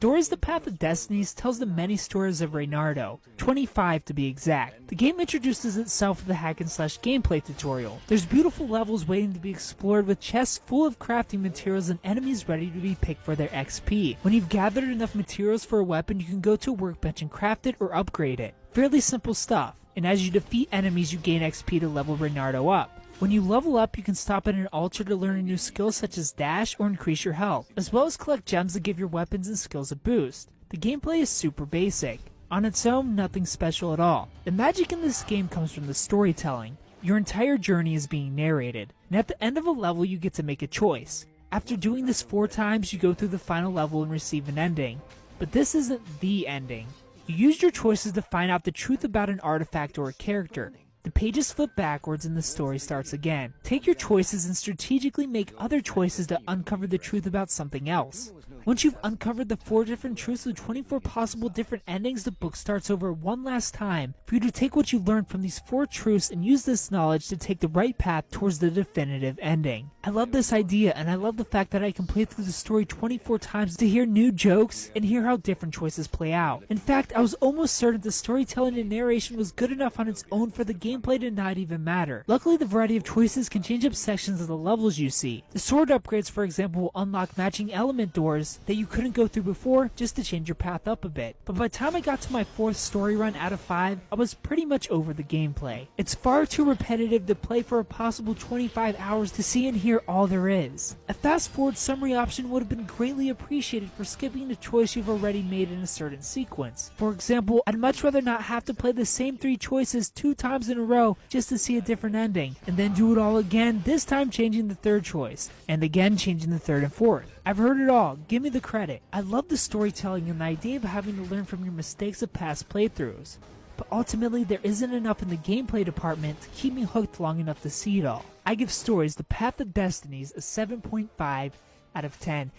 Stories The Path of Destinies tells the many stories of Reynardo, 25 to be exact. The game introduces itself with a hack-and-slash gameplay tutorial. There's beautiful levels waiting to be explored with chests full of crafting materials and enemies ready to be picked for their XP. When you've gathered enough materials for a weapon, you can go to a workbench and craft it or upgrade it. Fairly simple stuff, and as you defeat enemies you gain XP to level Reynardo up. When you level up, you can stop at an altar to learn a new skill such as dash or increase your health, as well as collect gems that give your weapons and skills a boost. The gameplay is super basic. On its own, nothing special at all. The magic in this game comes from the storytelling. Your entire journey is being narrated, and at the end of a level you get to make a choice. After doing this 4 times, you go through the final level and receive an ending. But this isn't the ending. You use your choices to find out the truth about an artifact or a character. The pages flip backwards and the story starts again. Take your choices and strategically make other choices to uncover the truth about something else. Once you've uncovered the 4 different truths with 24 possible different endings, the book starts over one last time for you to take what you learned from these 4 truths and use this knowledge to take the right path towards the definitive ending. I love this idea, and I love the fact that I can play through the story 24 times to hear new jokes and hear how different choices play out. In fact, I was almost certain the storytelling and narration was good enough on its own for the gameplay to not even matter. Luckily, the variety of choices can change up sections of the levels you see. The sword upgrades, for example, will unlock matching element doors that you couldn't go through before just to change your path up a bit. But by the time I got to my 4th story run out of 5, I was pretty much over the gameplay. It's far too repetitive to play for a possible 25 hours to see and hear all there is. A fast forward summary option would have been greatly appreciated for skipping the choice you've already made in a certain sequence. For example, I'd much rather not have to play the same 3 choices 2 times in a row just to see a different ending, and then do it all again, this time changing the 3rd choice, and again changing the 3rd and 4th. I've heard it all, give me the credit. I love the storytelling and the idea of having to learn from your mistakes of past playthroughs. But ultimately, there isn't enough in the gameplay department to keep me hooked long enough to see it all. I give Stories The Path of Destinies a 7.5 out of 10.